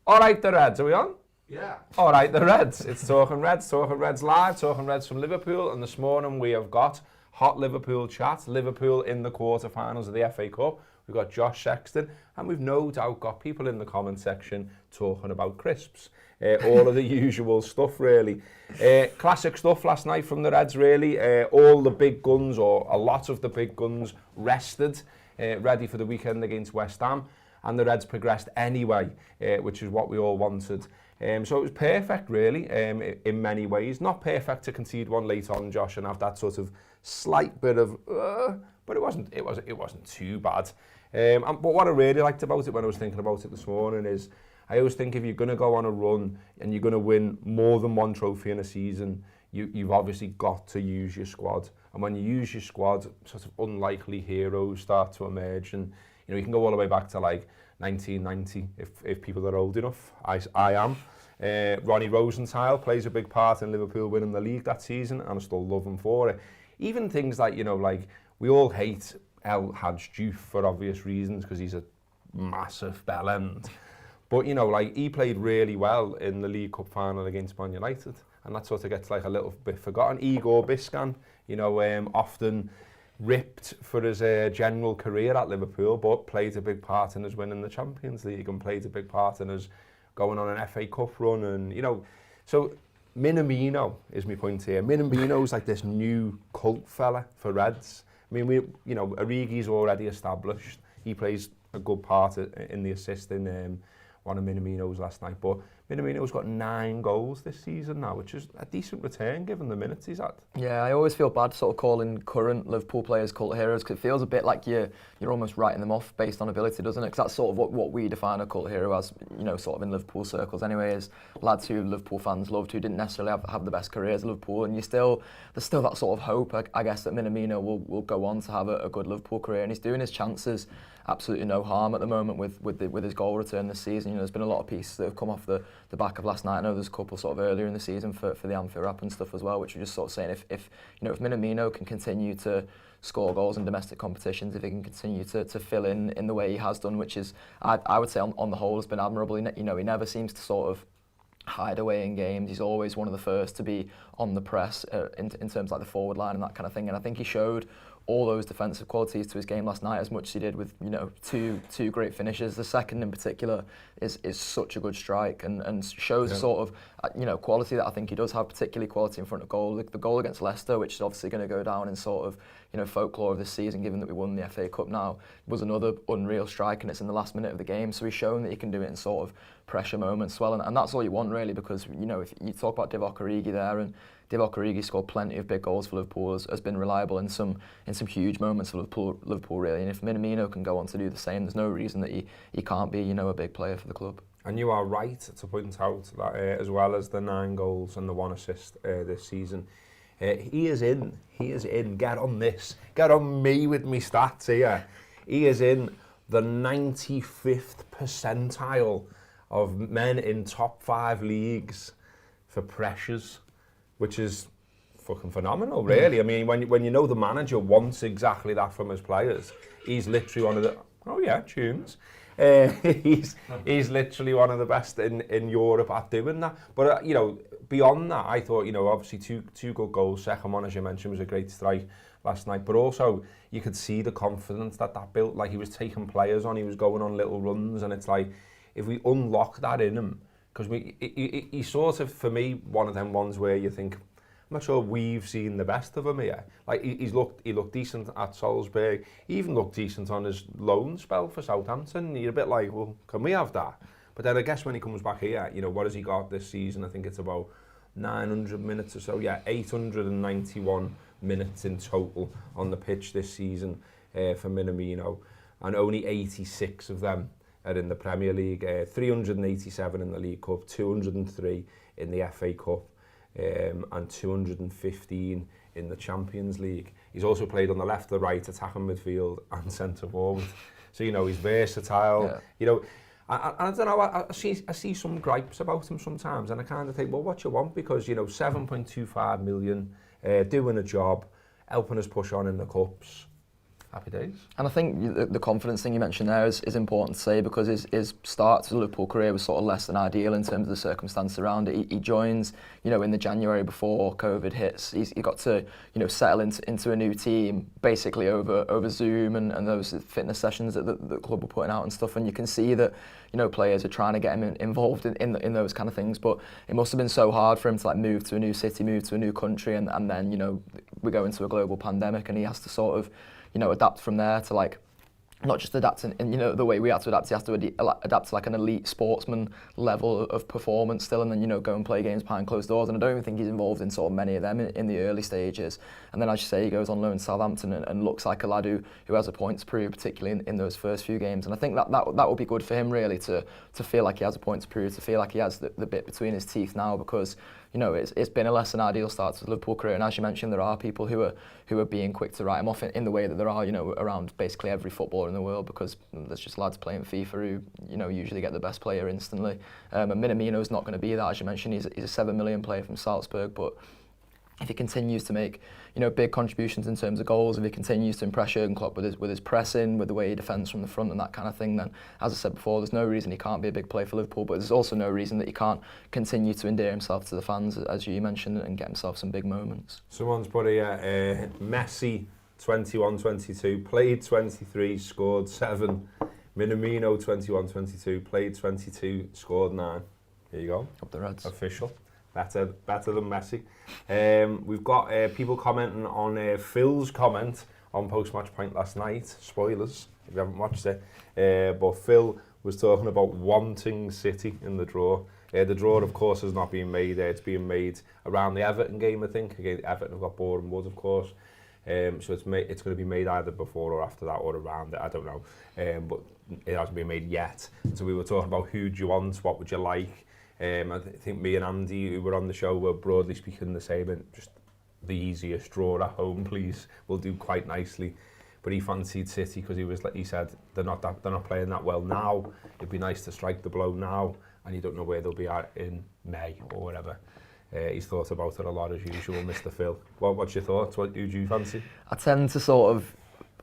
All right, the Reds, are we on? Yeah. All right, the Reds. It's Talking Reds live, Talking Reds from Liverpool. And this morning we have got hot Liverpool chat. Liverpool in the quarterfinals of the FA Cup. We've got Josh Sexton, and we've no doubt got people in the comment section talking about crisps. All of the usual stuff, really. Classic stuff last night from the Reds, really. All the big guns, or a lot of the big guns, rested, ready for the weekend against West Ham. And the Reds progressed anyway, which is what we all wanted. So it was perfect, really, in many ways. Not perfect to concede one late on, Josh, and have that sort of slight bit of, but it wasn't too bad. But what I really liked about it when I was thinking about it this morning is, I always think if you're going to go on a run and you're going to win more than one trophy in a season, you've obviously got to use your squad. And when you use your squad, sort of unlikely heroes start to emerge. And you can go all the way back to like 1990 if people are old enough. I am. Ronnie Rosenthal plays a big part in Liverpool winning the league that season, and I still love him for it. Even things like, like we all hate El Hadj Diouf for obvious reasons because he's a massive bellend. But, like he played really well in the League Cup final against Man United, and that sort of gets like a little bit forgotten. Igor Biscan, often ripped for his general career at Liverpool, but played a big part in us winning the Champions League and played a big part in us going on an FA Cup run. And, so Minamino is my point here. Minamino's like this new cult fella for Reds. I mean, Origi's already established. He plays a good part in the assist in one of Minamino's last night. But Minamino's got 9 goals this season now, which is a decent return given the minutes he's had. Yeah, I always feel bad sort of calling current Liverpool players cult heroes because it feels a bit like you're almost writing them off based on ability, doesn't it? Because that's sort of what we define a cult hero as, sort of in Liverpool circles anyway, is lads who Liverpool fans loved who didn't necessarily have the best careers at Liverpool, and there's still that sort of hope, I guess, that Minamino will go on to have a good Liverpool career, and he's doing his chances absolutely no harm at the moment with his goal return this season. There's been a lot of pieces that have come off the back of last night. I know there's a couple sort of earlier in the season for the Anfield Wrap and stuff as well, which are just sort of saying if Minamino can continue to score goals in domestic competitions, if he can continue to fill in the way he has done, which is I would say on the whole has been admirable. He never seems to sort of hide away in games. He's always one of the first to be on the press in terms of like the forward line and that kind of thing. And I think he showed all those defensive qualities to his game last night as much as he did with two great finishes. The second in particular is such a good strike and shows a sort of quality that I think he does have, particularly quality in front of goal. The goal against Leicester, which is obviously going to go down in sort of folklore of this season, given that we won the FA Cup now, was another unreal strike, and it's in the last minute of the game. So he's shown that he can do it in sort of pressure moments as well, and that's all you want really, because if you talk about Divock Origi there, and Divock Origi scored plenty of big goals for Liverpool, has been reliable in some huge moments for Liverpool really. And if Minamino can go on to do the same, there's no reason that he can't be a big player for the club. And you are right to point out that as well as the 9 goals and the 1 assist this season, he is in. Get on this. Get on me with me stats here. He is in the 95th percentile of men in top 5 leagues for pressures, which is fucking phenomenal, really. I mean, when you know the manager wants exactly that from his players, he's literally one of the... Oh yeah, tunes. He's literally one of the best in Europe at doing that. But beyond that, I thought obviously two good goals. Second one, as you mentioned, was a great strike last night. But also you could see the confidence that built. Like he was taking players on, he was going on little runs, and it's like if we unlock that in him, because he's sort of, for me, one of them ones where you think, I'm not sure we've seen the best of him here. Like he looked decent at Salzburg. He even looked decent on his loan spell for Southampton. You're a bit like, well, can we have that? But then I guess when he comes back here, what has he got this season? I think it's about 900 minutes or so. Yeah, 891 minutes in total on the pitch this season for Minamino, and only 86 of them are in the Premier League. 387 in the League Cup, 203 in the FA Cup. And 215 in the Champions League. He's also played on the left, the right, attacking midfield and centre forward. So he's versatile. Yeah. I don't know. I see some gripes about him sometimes, and I kind of think, well, what you want? Because 7.25 million, doing a job, helping us push on in the cups. Happy days. And I think the confidence thing you mentioned there is important to say, because his start to the Liverpool career was sort of less than ideal in terms of the circumstances around it. He joins, in the January before COVID hits. He got to, settle into a new team basically over Zoom and those fitness sessions that the club were putting out and stuff. And you can see that, players are trying to get him involved in those kind of things. But it must have been so hard for him to move to a new city, move to a new country, and then, we go into a global pandemic and he has to sort of, adapt from there to not just adapt in the way we had to adapt. He has to adapt to an elite sportsman level of performance still, and then go and play games behind closed doors. And I don't even think he's involved in sort of many of them in the early stages. And then, as you say, he goes on loan to Southampton and looks like a lad who has a point to prove, particularly in those first few games. And I think that would be good for him, really, to feel like he has a point to prove, to feel like he has the bit between his teeth now, because it's been a less than ideal start to the Liverpool career. And as you mentioned, there are people who are being quick to write him off in the way that there are, around basically every footballer in the world, because there's just lads playing FIFA who, usually get the best player instantly. And Minamino's not going to be that, as you mentioned. He's a 7 million player from Salzburg, but if he continues to make, big contributions in terms of goals, if he continues to impress Jurgen Klopp with his pressing, with the way he defends from the front and that kind of thing, then, as I said before, there's no reason he can't be a big player for Liverpool, but there's also no reason that he can't continue to endear himself to the fans, as you mentioned, and get himself some big moments. Someone's put here, Messi, 21-22, played 23, scored 7. Minamino, 21-22, played 22, scored 9. Here you go. Up the Reds. Official. Better than Messi. We've got people commenting on Phil's comment on post-match point last night. Spoilers, if you haven't watched it. But Phil was talking about wanting City in the draw. The draw, of course, has not been made. It's being made around the Everton game, I think. Again, Everton have got Boreham Wood, of course. So it's going to be made either before or after that, or around it. I don't know. But it hasn't been made yet. So we were talking about who do you want, what would you like. I think me and Andy, who were on the show, were broadly speaking the same, and just the easiest draw at home, please. We'll do quite nicely. But he fancied City because he said they're not playing that well now. It'd be nice to strike the blow now, and you don't know where they'll be at in May or whatever. He's thought about it a lot as usual, Mr. Phil. What's your thoughts? Who do you fancy? I tend to sort of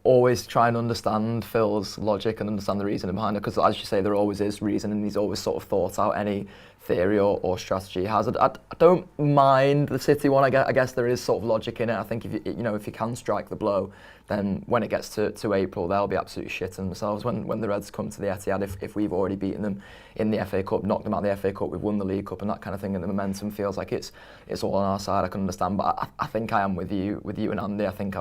always try and understand Phil's logic and understand the reasoning behind it, because as you say, there always is reason, and he's always sort of thought out any theory or strategy he has. I don't mind the City one. I guess there is sort of logic in it. I think if you can strike the blow, then when it gets to April, they'll be absolutely shitting themselves when the Reds come to the Etihad. If we've already beaten them in the FA Cup, knocked them out of the FA Cup, we've won the League Cup and that kind of thing, and the momentum feels like it's all on our side. I can understand, but I think I am with you and Andy. I think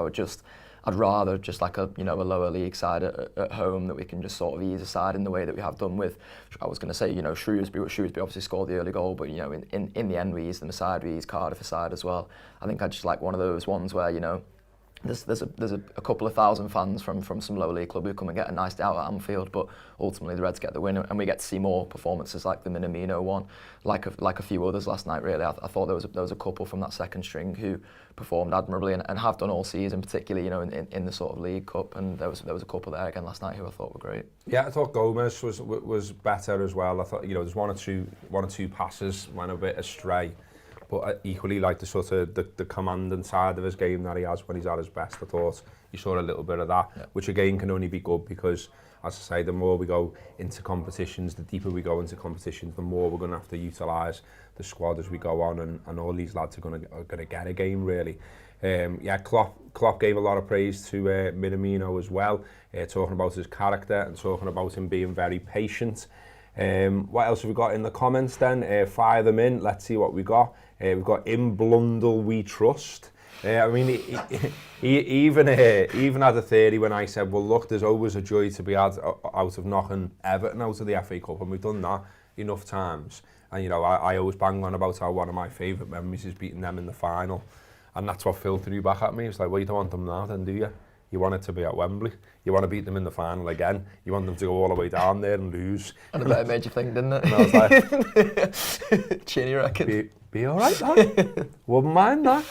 I'd rather just a lower league side at home that we can just sort of ease aside in the way that we have done with, I was going to say, Shrewsbury obviously scored the early goal, but in the end we eased them aside, we eased Cardiff aside as well. I think I just like one of those ones where there's a couple of thousand fans from some lower league club who come and get a nice day out at Anfield, but ultimately the Reds get the win, and we get to see more performances like the Minamino one, like a few others last night. Really, I thought there was a couple from that second string who performed admirably and have done all season, particularly in the sort of League Cup, and there was a couple there again last night who I thought were great. Yeah, I thought Gomez was better as well. I thought there's one or two passes went a bit astray. But I equally like the sort of the commanding side of his game that he has when he's at his best. I thought you saw a little bit of that, which again can only be good because, as I say, the more we go into competitions, the deeper we go into competitions, the more we're going to have to utilise the squad as we go on, and all these lads are going to get a game really. Klopp gave a lot of praise to Minamino as well, talking about his character and talking about him being very patient. What else have we got in the comments then? Fire them in. Let's see what we got. We've got in Blundell we trust. I mean, he even had a theory when I said, well, look, there's always a joy to be had out of knocking Everton out of the FA Cup, and we've done that enough times. And I always bang on about how one of my favourite memories is beating them in the final, and that's what Phil threw back at me. It's like, well, you don't want them now, then, do you? You want it to be at Wembley. You want to beat them in the final again. You want them to go all the way down there and lose. And I bet it made you think, didn't it? And I was like, chinny reckon. Be all right, man. Wouldn't mind that.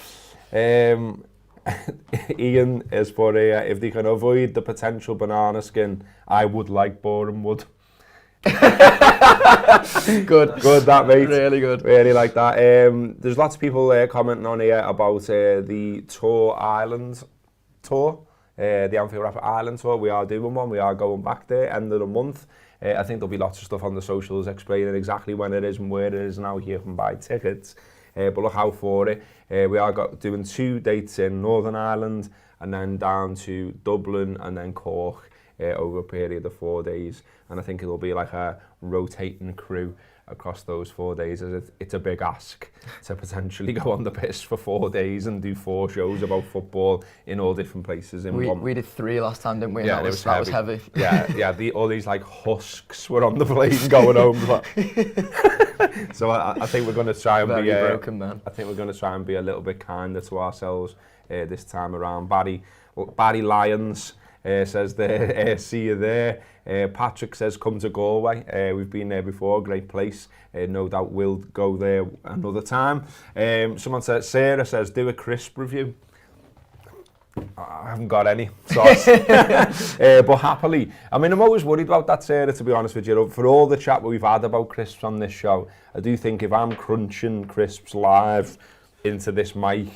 Ian is for if they can avoid the potential banana skin, I would like Boreham Wood. Good, that, mate. Really good. Really like that. There's lots of people commenting on here about the Tour Island tour. the Anfield Wrap Ireland tour. We are doing one. We are going back there end of the month. I think there'll be lots of stuff on the socials explaining exactly when it is and where it is and how you can buy tickets. But look out for it. We are doing 2 dates in Northern Ireland and then down to Dublin and then Cork over a period of 4 days. And I think it'll be like a rotating crew across those 4 days. It's a big ask to potentially go on the piss for 4 days and do 4 shows about football in all different places. We did 3 last time, didn't we? Yeah, and that was heavy. Yeah. All these like husks were on the plane going home. So I think we're going to try and be broken, man. I think we're going to try and be a little bit kinder to ourselves this time around. Barry Lyons says there, see you there. Patrick says come to Galway. We've been there before, great place. No doubt we'll go there another time. Someone says, Sarah says, do a crisp review. I haven't got any sauce. But happily. I mean, I'm always worried about that, Sarah, to be honest with you. For all the chat we've had about crisps on this show, I do think if I'm crunching crisps live into this mic,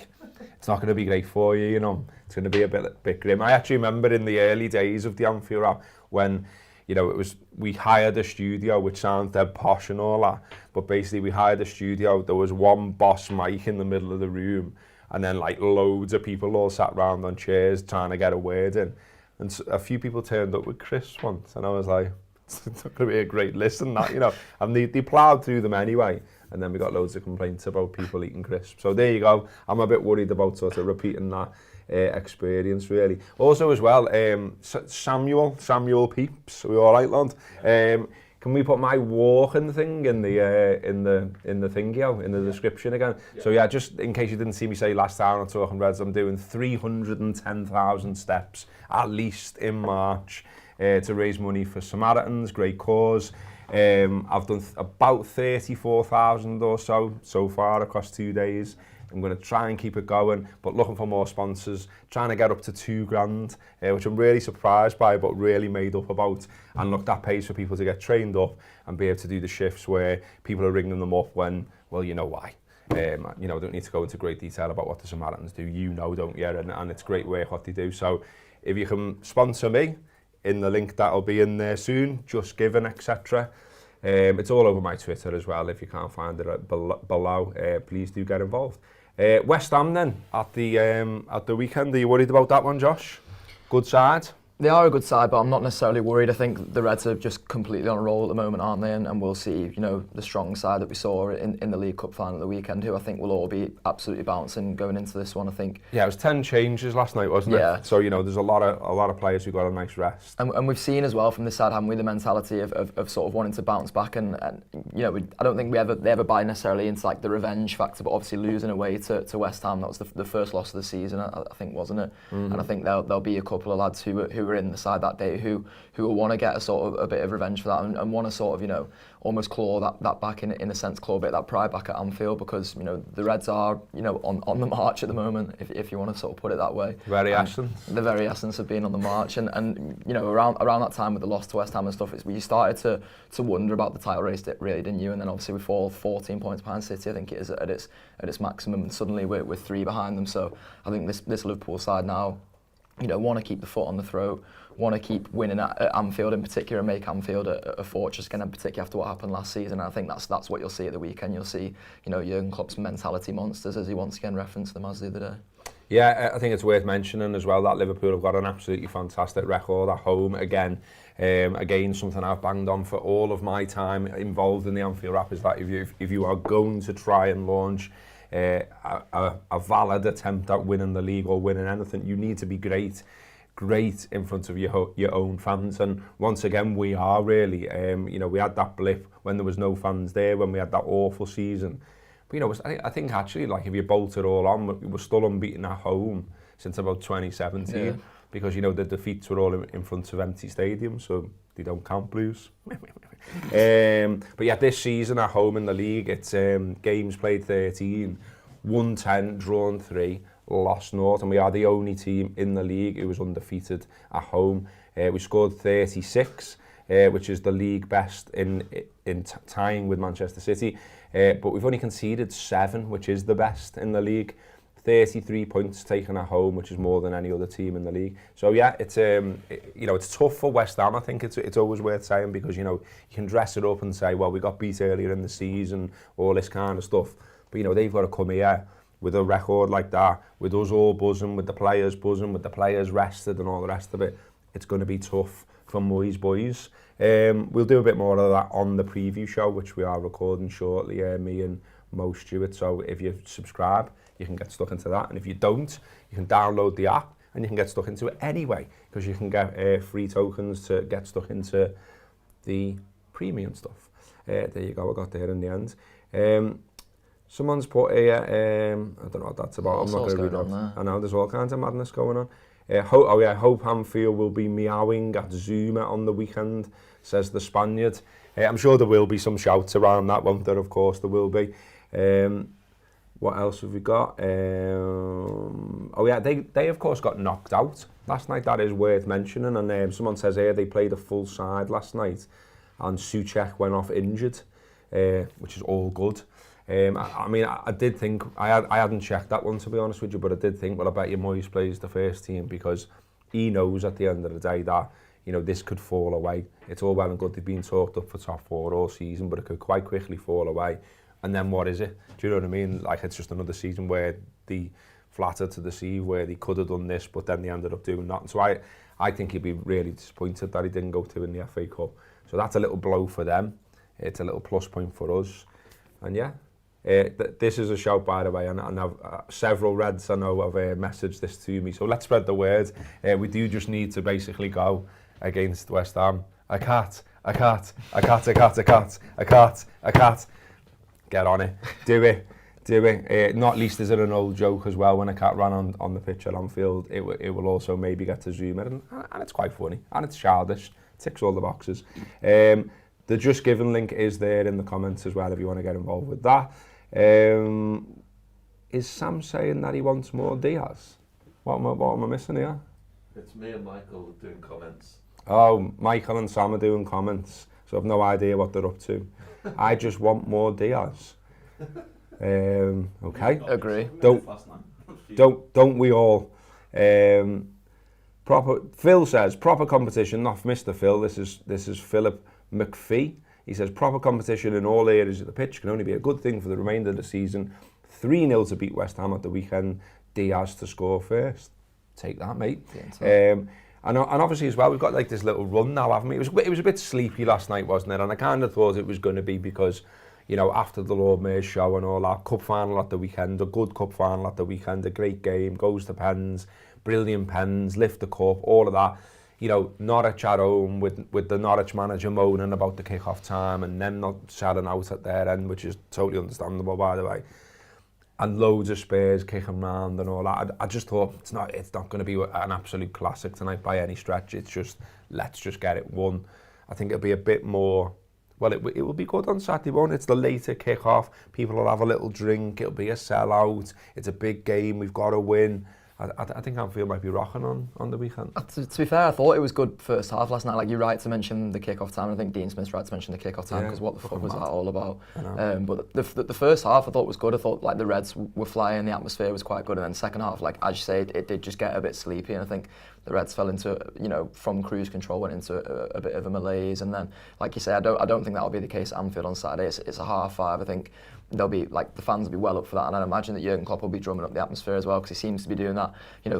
it's not going to be great for you, you know. It's going to be a bit grim. I actually remember in the early days of the Anfield Wrap when, you know, we hired a studio, which sounds dead posh and all that, but basically we hired a studio, there was one boss mic in the middle of the room, and then like loads of people all sat round on chairs trying to get a word in. And a few people turned up with crisps once, and I was like, it's not going to be a great listen, that, you know. And they ploughed through them anyway, and then we got loads of complaints about people eating crisps. So there you go. I'm a bit worried about sort of repeating that experience, really. Also as well, Samuel Peeps, are we all right, lad? Can we put my walking thing in the thingy, in the description again? Yeah. So yeah, just in case you didn't see me say last time on Talking Reds, I'm doing 310,000 steps at least in March to raise money for Samaritans, great cause. I've done about 34,000 or so far across 2 days. I'm going to try and keep it going, but looking for more sponsors, trying to get up to $2,000, which I'm really surprised by, but really made up about. And look, that pays for people to get trained up and be able to do the shifts where people are ringing them up when, well, you know why. You know, don't need to go into great detail about what the Samaritans do. You know, don't you? And it's great work what they do. So if you can sponsor me in the link that'll be in there soon, Just Giving, etc. It's all over my Twitter as well. If you can't find it below, please do get involved. West Ham then at the weekend. Are you worried about that one, Josh? Good side. They are a good side, but I'm not necessarily worried. I think the Reds are just completely on a roll at the moment, aren't they? And we'll see, you know, the strong side that we saw in the League Cup final at the weekend, who I think will all be absolutely bouncing going into this one, I think. Yeah, it was 10 changes last night, wasn't it? Yeah. So, you know, there's a lot of players who got a nice rest. And we've seen as well from this side, haven't we, the mentality of sort of wanting to bounce back. And you know, I don't think they ever buy necessarily into like the revenge factor, but obviously losing away to West Ham, that was the first loss of the season, I think, wasn't it? Mm-hmm. And I think there'll be a couple of lads who were in the side that day who will want to get a sort of a bit of revenge for that and want to sort of, you know, almost claw that back in a sense, claw a bit of that pride back at Anfield, because, you know, the Reds are, you know, on the march at the moment, if you want to sort of put it that way. Very essence. The very essence of being on the march, and you know, around that time with the loss to West Ham and stuff, you started to wonder about the title race, really, didn't you? And then obviously we fall 14 points behind City, I think it is at its maximum, and suddenly we're 3 behind them. So I think this Liverpool side now, you know, want to keep the foot on the throat, want to keep winning at Anfield in particular, and make Anfield a fortress again, in particular after what happened last season. And I think that's what you'll see at the weekend. You'll see, you know, Jurgen Klopp's mentality monsters, as he once again referenced them as the other day. Yeah, I think it's worth mentioning as well that Liverpool have got an absolutely fantastic record at home again. Again, something I've banged on for all of my time involved in the Anfield Wrap is that if you are going to try and launch a valid attempt at winning the league or winning anything, you need to be great in front of your own fans. And once again, we are really. You know, we had that blip when there was no fans there, when we had that awful season. But, you know, I think actually, like, if you bolt it all on, we're still unbeaten at home since about 2017. Yeah. Because, you know, the defeats were all in front of empty stadiums, so they don't count, Blues. But yeah, this season at home in the league, it's games played 13, won 10, drawn 3, lost 0, and we are the only team in the league who was undefeated at home. We scored 36, which is the league best in tying with Manchester City, but we've only conceded 7, which is the best in the league. 33 points taken at home, which is more than any other team in the league. So yeah, it's it's tough for West Ham. I think it's always worth saying, because you can dress it up and say, well, we got beat earlier in the season, all this kind of stuff. But they've got to come here with a record like that, with us all buzzing, with the players rested and all the rest of it. It's going to be tough for Moyes boys. We'll do a bit more of that on the preview show, which we are recording shortly, me and Mo Stewart. So if you subscribe, you can get stuck into that. And if you don't, you can download the app and you can get stuck into it anyway, because you can get free tokens to get stuck into the premium stuff. There you go, I got there in the end. Someone's put here, I don't know what that's about, I'm not going to read it. I know, there's all kinds of madness going on. Hope Anfield will be meowing at Zuma on the weekend, says the Spaniard. I'm sure there will be some shouts around that, won't there? Of course there will be. What else have we got? They of course got knocked out last night. That is worth mentioning. And someone says here they played a full side last night, and Souček went off injured, which is all good. I did think, I hadn't checked that one, to be honest with you, but I did think, well, I bet you Moyes plays the first team, because he knows at the end of the day that this could fall away. It's all well and good they've been talked up for top 4 all season, but it could quite quickly fall away. And then what is it? Do you know what I mean? Like, it's just another season where they flattered to deceive, where they could have done this, but then they ended up doing nothing. So I think he'd be really disappointed that he didn't go to in the FA Cup. So that's a little blow for them. It's a little plus point for us. And yeah, this is a shout, by the way, and I've, several Reds I know have messaged this to me. So let's spread the word. We do just need to basically go against West Ham. A cat. Get on it. Do it. Not least is it an old joke as well, when a cat ran on the pitch at Anfield. It will also maybe get to Zuma, and it's quite funny, and it's childish. Ticks all the boxes. The Just Given link is there in the comments as well if you want to get involved with that. Is Sam saying that he wants more Diaz? What am I missing here? It's me and Michael doing comments. Oh, Michael and Sam are doing comments, so I've no idea what they're up to. I just want more Diaz. Okay. Agree. Don't we all? Phil says proper competition, not Mr. Phil. This is Philip McPhee. He says proper competition in all areas of the pitch can only be a good thing for the remainder of the season. 3-0 to beat West Ham at the weekend. Diaz to score first. Take that, mate. And obviously as well, we've got like this little run now, haven't we? It was a bit sleepy last night, wasn't it? And I kind of thought it was going to be because, after the Lord Mayor's show and all that, cup final at the weekend, a good cup final at the weekend, a great game, goes to pens, brilliant pens, lift the cup, all of that. Norwich at home with the Norwich manager moaning about the kick-off time and them not shouting out at their end, which is totally understandable, by the way. And loads of Spurs kicking round and all that. I just thought it's not going to be an absolute classic tonight by any stretch. It's just, let's just get it won. I think it'll be a bit more, well, it will be good on Saturday, won't it? It's the later kick-off. People will have a little drink. It'll be a sellout. It's a big game. We've got to win. I think Anfield might be rocking on the weekend. To be fair, I thought it was good first half last night. Like, you're right to mention the kick-off time. I think Dean Smith's right to mention the kick-off time, because what the fuck was that all about? But the first half I thought was good. I thought like the Reds were flying, the atmosphere was quite good, and then the second half, like as you say, it did just get a bit sleepy, and I think the Reds fell into, from cruise control went into a bit of a malaise, and then like you say, I don't think that'll be the case at Anfield on Saturday. It's a 5:30. I think they'll be like, the fans will be well up for that, and I imagine that Jurgen Klopp will be drumming up the atmosphere as well, because he seems to be doing that,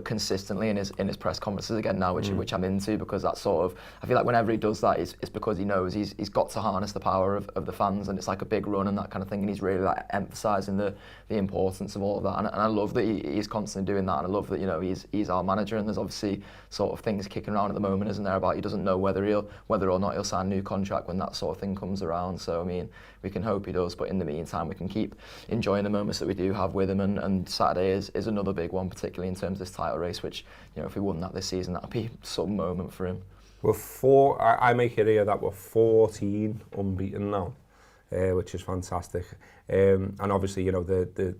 consistently in his press conferences again now, which I'm into, because that's sort of, I feel like whenever he does that, it's because he knows he's got to harness the power of the fans, and it's like a big run and that kind of thing, and he's really like emphasising the importance of all of that, and I love that he's constantly doing that, and I love that he's our manager, and there's obviously sort of things kicking around at the moment, isn't there, about he doesn't know whether or not he'll sign a new contract when that sort of thing comes around. So I mean, we can hope he does, but in the meantime we can keep enjoying the moments that we do have with him, and Saturday is another big one, particularly in terms of this title race, which, if he won that this season, that'd be some moment for him. I make it here that we're 14 unbeaten now, which is fantastic, and obviously the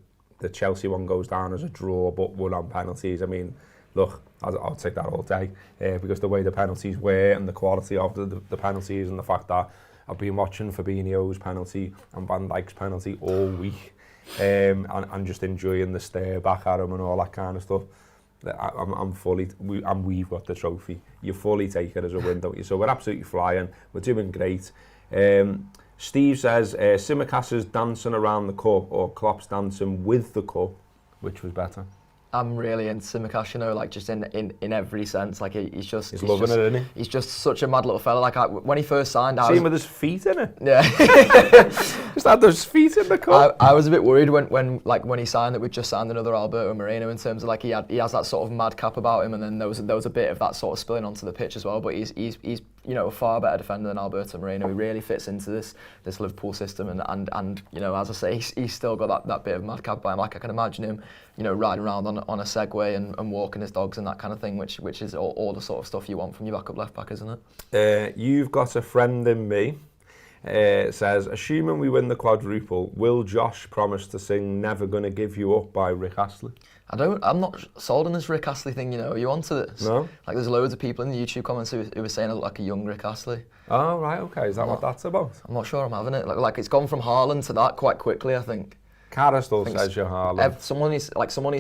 Chelsea one goes down as a draw, but we're on penalties. I mean, look, I'll take that all day, because the way the penalties were and the quality of the penalties, and the fact that I've been watching Fabinho's penalty and Van Dijk's penalty all week. and just enjoying the stare back at him and all that kind of stuff. We've got the trophy. You fully take it as a win, don't you? So we're absolutely flying. We're doing great. Steve says, Simicast's dancing around the cup or Klopp's dancing with the cup. Which was better? I'm really into Simicast, you know, like just in every sense. Like he's loving it, isn't he? He's just such a mad little fella. Like when he first signed, I see was, him with his feet in it. Yeah. Just had those feet in the cup. I was a bit worried when he signed that we'd just signed another Alberto Moreno, in terms of like he has that sort of madcap about him, and then there was a bit of that sort of spilling onto the pitch as well. But he's you know, a far better defender than Alberto Moreno. He really fits into this Liverpool system, and you know, as I say, he's still got that bit of madcap by him. Like I can imagine him, you know, riding around on a Segway and walking his dogs and that kind of thing, which is all the sort of stuff you want from your backup left back, isn't it? You've got a friend in me. Says, assuming we win the quadruple, will Josh promise to sing "Never Gonna Give You Up" by Rick Astley? I'm not sold on this Rick Astley thing, you know. Are you onto this? No. Like there's loads of people in the YouTube comments who were saying I look like a young Rick Astley. Oh, right, okay. Is that what that's about? I'm not sure I'm having it. Like it's gone from Haaland to that quite quickly, I think. Cara still says you're Haaland. Someone needs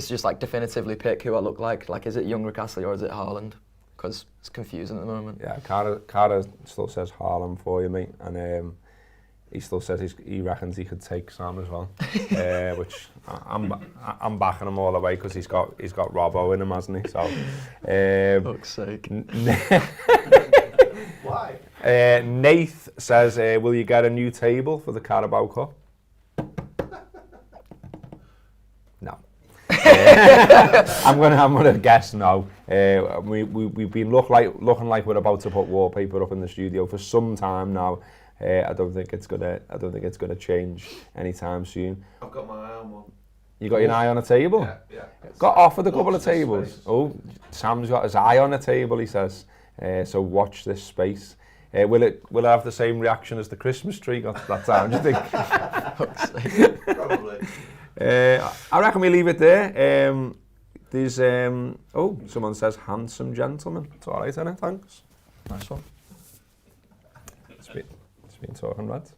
to just like definitively pick who I look like. Like, is it young Rick Astley or is it Haaland? Because it's confusing at the moment. Yeah, Cara still says Haaland for you, mate. And he still says he reckons he could take Sam as well, which I'm backing him all the way because he's got Robbo in him, hasn't he? So, fuck's sake. Why? Nath says, will you get a new table for the Carabao Cup? No. I'm gonna guess no. We've been looking like we're about to put wallpaper up in the studio for some time now. I don't think it's gonna change anytime soon. I've got my eye on one. You got your eye on a table? Yeah. Got offered a couple of Watch this tables. space. Oh, Sam's got his eye on a table, he says. So watch this space. Will it have the same reaction as the Christmas tree got that time, do you think? Probably. I reckon we leave it there. There's someone says handsome gentleman. It's all right, isn't it? Thanks. Nice one. It's been talking, lads.